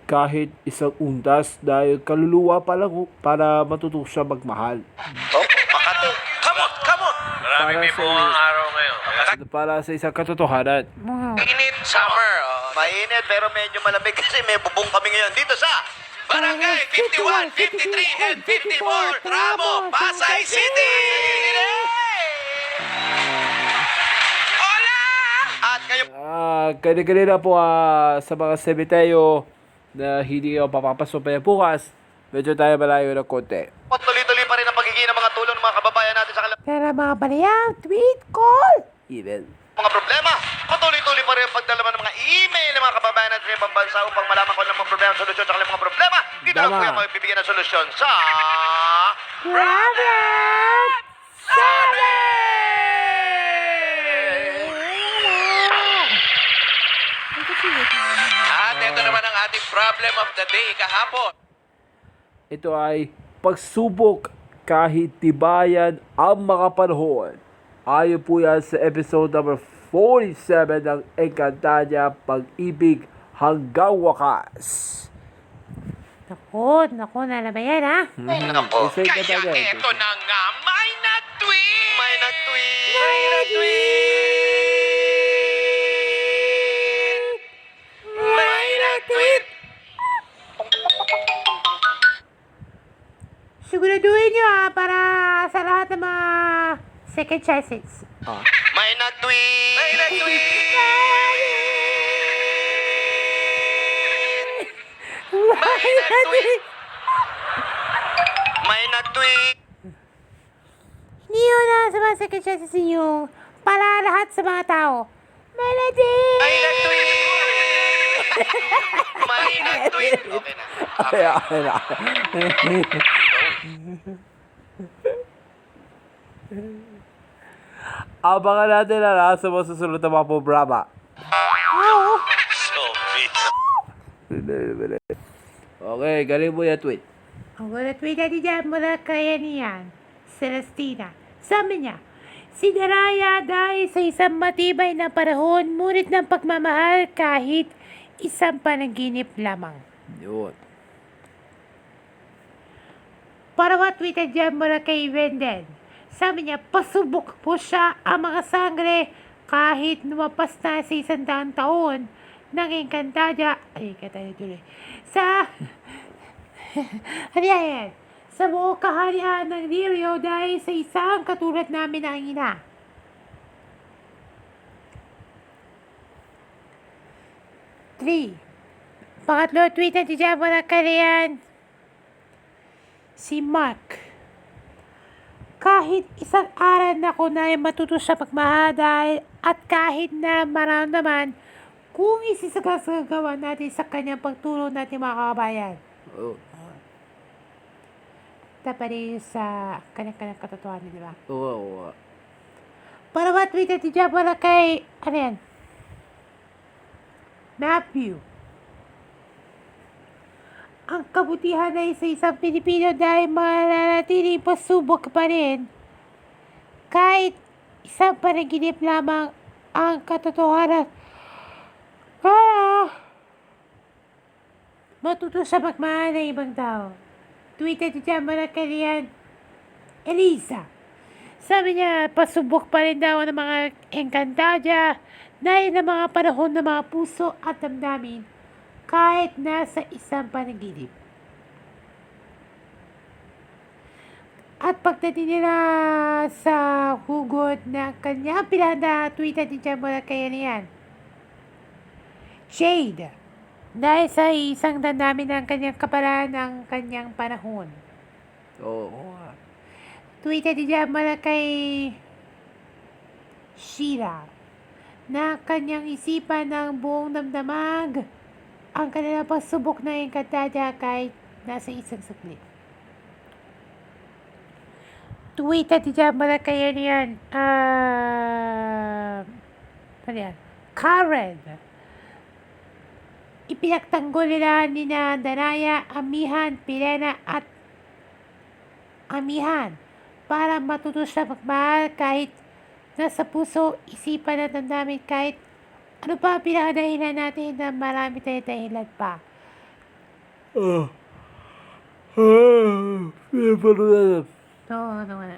kahit isang undas dahil kaluluwa pa lang para matuto siya magmahal. Opo, Makati. Kamot! Maraming may Para sa- bungang araw ngayon. Para sa isang katotohanan. Init summer. Mainit pero medyo malamig kasi may bubong kami ngayon dito sa Barangay 51, 53, and 54, Tramo, Pasay City! Hola! at ngayon Kanina po sa mga sementeryo na hindi kayo papapasok pa yan bukas, medyo tayo malayo ng konti. tuloy-tuloy pa rin ang pagiging ng mga tulong ng mga kababayan natin sa kanilang Pero mga balayaw, tweet, call! Even. mga problema. Patuloy-tuloy pa rin ang pagdalaman ng mga email ng mga kababayan natin sa ibang bansa upang malaman kung ano ang mga problema at solusyon sa kanilang mga problema. Dito lang Tama. po yung magbibigyan ng solusyon sa Problem! At ito naman ang ating problem of the day kahapon. Ito ay pagsubok kahit tibayan ang mga panahon. Ayon po yan sa episode number 47 ng Encantadia, Pag-ibig hanggang wakas. Naku, na ba yan, ha? Nako. Isa yung Kaya Encantadia. ito na nga, may nag-tweet! May nag-tweet! May nag-tweet! Siguraduhin nyo, ha, para sa lahat ng mga second chances. May nag-tweet! May nag-tweet! May nag-tweet! May nag-tweet! Hindi yun na sa mga second chances ninyo. Para lahat sa mga tao. Melody! May nag-tweet! May nag-tweet! Okay na. Ay, na. Abangan natin na nasa mga susunod na mga programa. Oo. So busy. Okay, galing mo yan tweet. Ang gulat tweet natin dyan mula kay niyan, Celestina. Sabi niya, si Daraya dahil sa isang matibay na panahon, ngunit ng pagmamahal kahit isang panaginip lamang. Yun. Para tweet dyan mula kay Wendell. Sabi niya, pasubok po siya ang mga sangre kahit lumapas na sa 100 taon ng Encantadia. Ay, Encantadia tuloy. Sa... ano yan? Sa buong kaharian ng Lirio dahil sa isang katulad namin ang ina. Three. Pangatlo, tweet natin dyan mula kay si Mark. Kahit isang araw na ko na ay matuto siya pagmahal dahil at kahit na maramdaman kung isisagagawa natin sa kanyang pagtulong natin mga kababayan. Oh. Dapat rin sa kanyang katotohanan, di ba? Oo. Para tweet natin dyan para kay, ano yan? Matthew. Ang kabutihan ay sa isang Pilipino dahil mananatiling pasubok pa rin. Kahit isang panaginip lamang ang katotohanan. Kaya, matuto siya magmahal ng ibang tao. Tweet natin dyan mula kay Elisa. Sabi niya, pasubok pa rin daw ng mga Encantadia dahil ng mga panahon ng mga puso at damdamin kahit nasa isang panaginip. At pagdating nila sa hugot na kanyang pinanda, tweet natin dyan mula kay Jade. Dahil sa isang damdamin ng kanyang kapalan ng kanyang panahon. Oo. Tweet natin dyan mula kay Sheila na kanyang isipan ng buong damdamag ang kanilang pagsubok na Encantadia kahit nasa isang saglit. Tweet natin dyan mula kay Karen. Ipinagtanggol nila ni Daraya, Amihan, Pilena at Amihan para matuto siya magmahal kahit nasa puso, isipan at damdamin kahit ano pa ang pinakadahilan natin na marami tayong dahilan pa. Ano nga.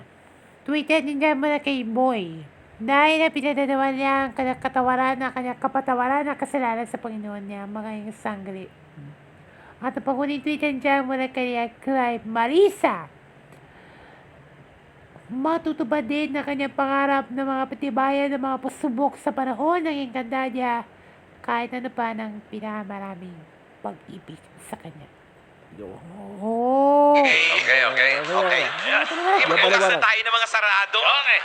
Tweeted din dyan muna kay Boy. Dahil na pinadadawan niya ang kanyang katawaran na kanyang kapatawaran na kasalanan sa Panginoon niya, mga sangre. At ang panguling tweeted dyan muna kay Clive Marisa. Matutubad din na kanyang pangarap ng mga patibayan ng mga pasubok sa panahon ng Encantadia kahit ano pa ng pinakamaraming pag-ibig sa kanya. Oh! Okay. Magbukas na tayo ng mga sarado. Okay.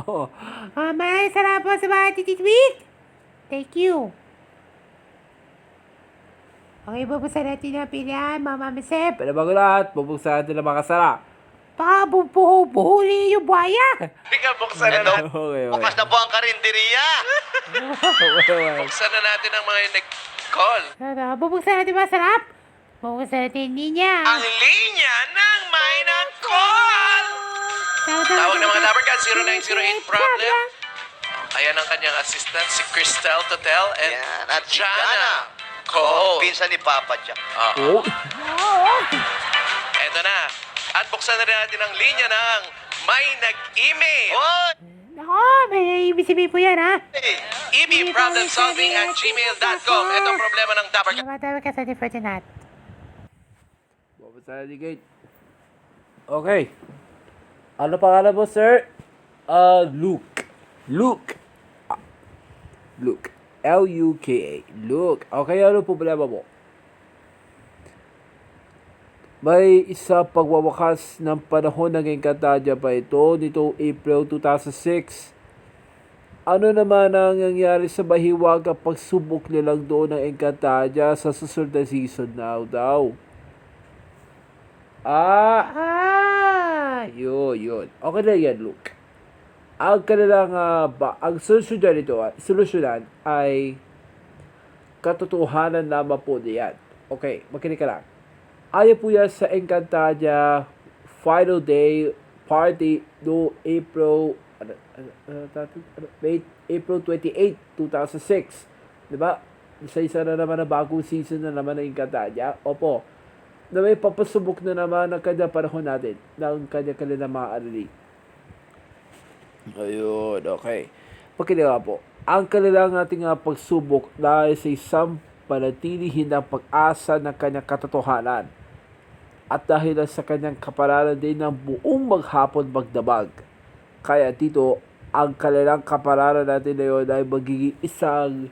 Oo. Maraming salamat po sa mga tititweet. Thank you. Okay, bubuksan natin ang pilihan, Mama Mesep. Pero bago lahat, bubuksan natin ang mga sara. Buhuli yung buhaya. Ikaw, buksan na natin. Okay. Bukas na po ang karinderiya. Buksan na natin ang mga nag-call. Bubuksan natin masarap. Bubuksan natin niya. Ang linya ng may nag-call! Tawag ng mga number ka, 0908 problem. Ayan ang kanyang assistant, si Cristel Totel and Yan, at si Jana. Jana. Call. Pinsan ni Papa Jack. Oh. Eto na. At buksan na rin natin ang linya ng may nag-email. Oy! Ako, may ibig sabihin po yan, ha? ebproblemsolving@gmail.com. Ito ang problema ng number ka. Tawag ka sa Fortunat. Bubuksan natin gate. Okay. Ano pangalan mo, sir? Luke. Luke. Luke. L-U-K-A. Luke. Okay, ano problema mo? May isa pagwawakas ng panahon ng Encantadia pa ito nitong April 2006. Ano naman ang nangyari sa mahiwagang pagsubok nilang doon ng Encantadia sa susunod na season now daw? Yun. Okay na yan, Luke. Ang kanilang, ang solusyonan ay katotohanan lamang po niyan. Okay, makinig ka lang. Ayon po yan sa Encantadia final day party no April 28, 2006. Diba? Isa na naman na bagong season na naman ng Encantadia. Opo. Na may papasubok na naman ng kanyang panahon natin ng kanya-kanya mga arali. Ayun, okay. Pakinig nga po. Ang kanilang ating pagsubok dahil sa isang panatilihin ng pag-asa ng kanyang katotohanan at dahil sa kanyang kapalaran din ng buong maghapon magdamag. Kaya dito, ang kanilang kapalaran natin ngayon ay magiging isang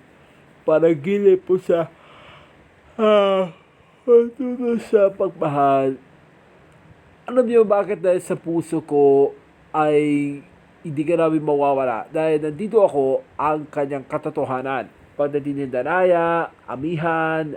panaginip po sa sa pagmahal. Alam niyo bakit dahil sa puso ko ay hindi ka namin mawawala? Dahil nandito ako ang kanyang katotohanan. Pagdating ng Danaya, Amihan,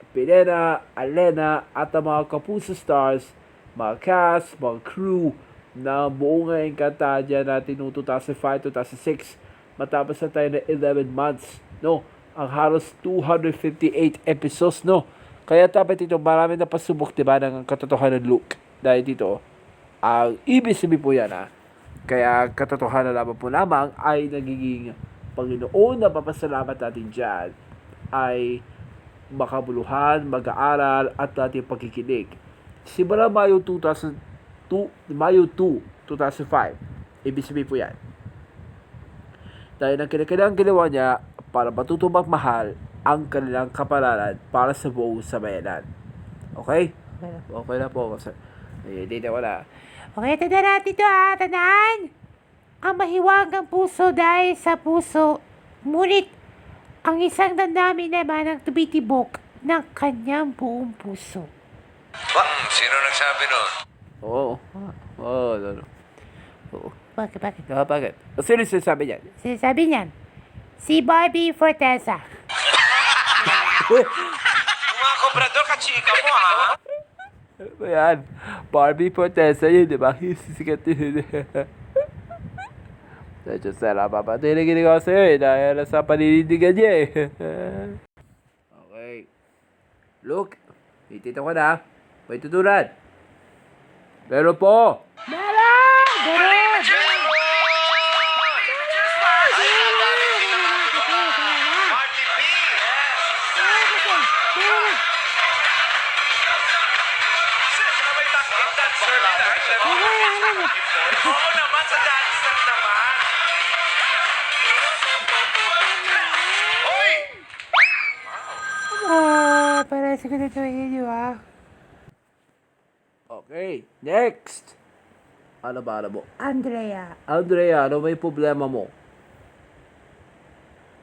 Pilena, Alena, at ang mga Kapuso Stars, mga cast, mga crew na buong Encantadia natin noong 2005-2006 matapos na tayo na 11 months, no? Ang halos 258 episodes, no? Kaya dapat ito, marami na pasubok, diba, ng katotohanan Luke. Dahil dito, ang ibig sabihin po yan, ha? Kaya katotohanan lamang po lamang ay nagiging Panginoon na papasalamat natin dyan ay makabuluhan, mag-aaral at ating pagkikinig. Simula Mayo 2, 2005. Ibig sabihin po yan. Dahil ang kanilang ginawa niya para matutong magmahal ang kanilang kapalaran para sa buong samayanan. Okay? Okay na po. Hindi na wala. Okay, tanda natin ito, ha? Tandaan! Ang mahiwagang puso dahil sa puso, ngunit ang isang damdamin naman ang tumitibok ng kanyang buong puso. Sino nagsabi nun? Oo. No. Oo. Bakit? Bakit? Sino sinasabi niyan? Sinasabi niyan, si Barbie Forteza. Mga kobrador, kachika mo, ha? Ano ba yan? Barbie Forteza yun, di ba? Sisikat yun. Medyo sarap pa. Tinigil ko sa'yo eh. Dahil sa paninindigan niya eh. Okay. Look. Itito ko na. May tutunan. Meron po. Marty B! Oo naman, sa dancer naman. Hoy! Para sa ganito yun, Okay, next. Ano ba, ano mo? Andrea, Andrea, ano may problema mo?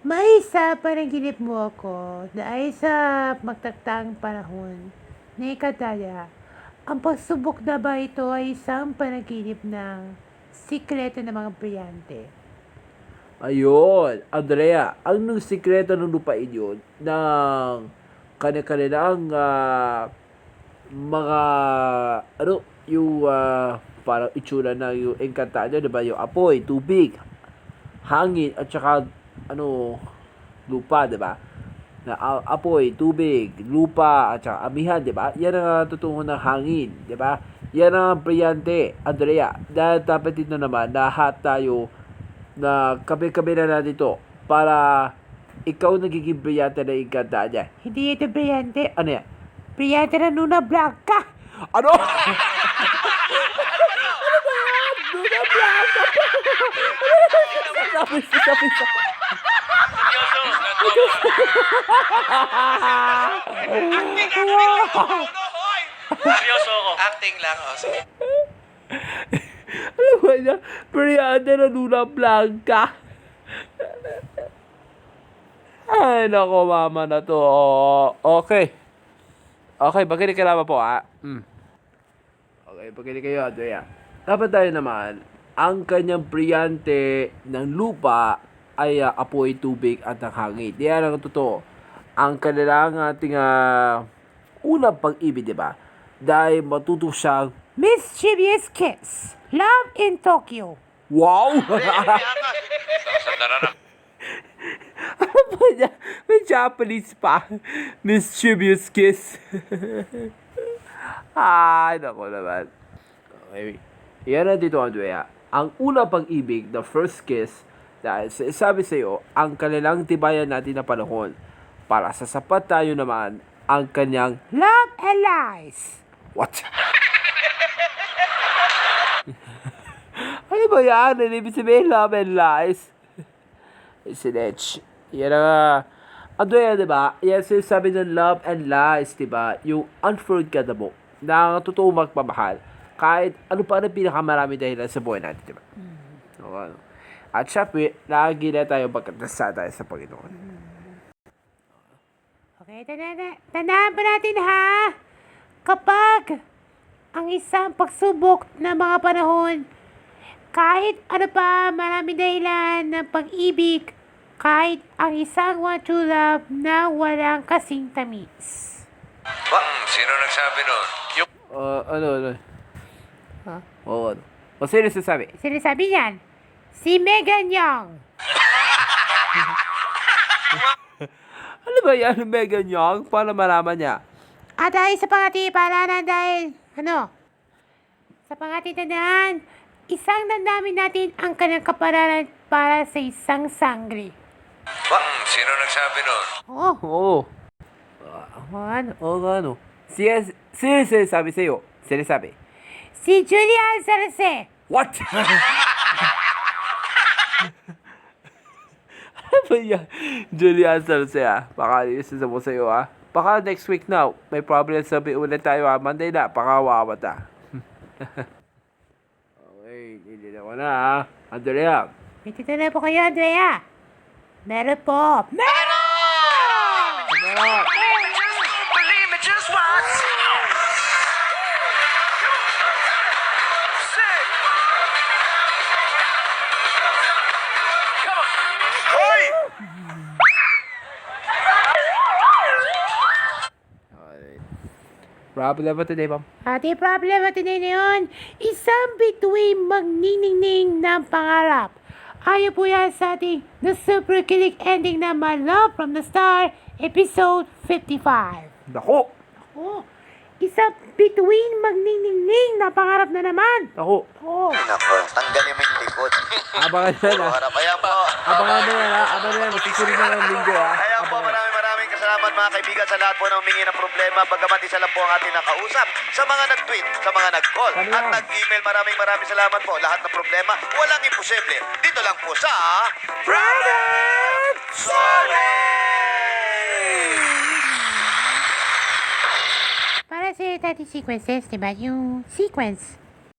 may isa panaginip mo ako dahil sa magtaktang panahon na ikataya. Ang pagsubok na ba ito ay isang panaginip ng sikreto ng mga brillante? Ayun, Andrea, ang nung sikreto ng lupain yun ng kanya-kanilang mga, ano, yung parang itsura na yung Encantadia, di ba? Yung apoy, tubig, hangin, at saka, ano, lupa, di ba? Na apoy, tubig, lupa, at saka amihan, di ba? Yan ang tutungo ng hangin, di ba? Yan ang brillante, Andrea. Dahil dapat dito naman, lahat tayo na kabi-kabi na natin ito para ikaw nagiging brillante na Encantadia. Hindi ito brillante. Ano yan? Brillante na Luna Blanca. Ano? Ano ba yan? Luna Blanca pa. Sabi. Seryoso ako. Acting lang, oh. Sige. Alam mo niya? Brillante na Luna Blanca. Ay, nako, mama na to. Okay. Okay, pakinig ka naman po, Okay, pakinig kayo, Andrea. Dapat tayo naman, ang kanyang brillante ng lupa ay apoy, tubig, at ang hangin. Diyan ang totoo. Ang kanilang ating unang pag-ibig, di ba? Dahil matuto siyang, Mischievous Kiss. Love in Tokyo. wow! Sandara na. Ano ba niya? May Japanese pa. Mischievous kiss. Ay, naku naman. Okay. Yan na dito, Andrea. Ang unang pag-ibig, the first kiss, dahil sabi sa iyo, ang kanilang tibayan natin na panahon para sa sapat tayo naman ang kanyang Love and Lies. what? Ano ba yan? Ano ibig sabihin, love and lies? Sinetch. Yan ang, Andrea, diba? Yan sinasabi ng love and lies, diba? Yung unforgettable, na totoo magpamahal. Kahit ano pa ang pinakamarami dahilan sa buhay natin, diba? Okay. At syempre, lagi na tayo magkatasa tayo sa Panginoon. Okay, tandaan pa natin ha. Kapag ang isang pagsubok ng mga panahon, kahit ano pa maraming dahilan ng pag-ibig, kahit ang isang one true love na walang kasing tamis. Sino nagsabi nun? Yung Ano? Ha? Oo, ano? O sino sasabi? Sinasabi niyan, si Megan Young. Ano ba yan, Megan Young? Paano malaman niya? At dahil sa pangatipaalanan sa pangatitandaan, isang dandamin natin ang kanyang kaparanan para sa isang sangre. Sino nagsabi nun? Oo. Ano? Ano? Sino sabi sa'yo? Sino sabi? Si Julian Sarce. What? Ano ba yan? Julian Sarce, Baka isa mo sa'yo, Baka next week na. May problem sabi ulit tayo, Monday na. Baka wawat, Okay, hindi na ko na, Andrea. May na po kayo, Andrea. Meron po. Meron! Believe me, just once. Sick. Come on. Hoy! Problem ba today, ma'am? Ating problema today na yun, isang bituin magniningning ng pangarap. Ayaw po yan sa ating The Super Kilig Ending na My Love from the Star, Episode 55. Nako! Oh, isang bituin magniningning na pangarap na naman. Nako! Oh, Nako, tanggalin mo yung likod. Abangan yan, Harap, ayan po. Abangan mo yan, Abangan mo yan. Susunod na ng linggo, Ayan po, maraming salamat salamat mga kaibigan sa lahat po na humingi ng problema. Bagamat isa lang po ang ating nakausap. Sa mga nag-tweet, sa mga nag-call, Ano at yan? nag-email, maraming salamat po. Lahat ng problema, walang imposible. Dito lang po sa Product Solving! Para sa dating sequences, diba? Yung sequence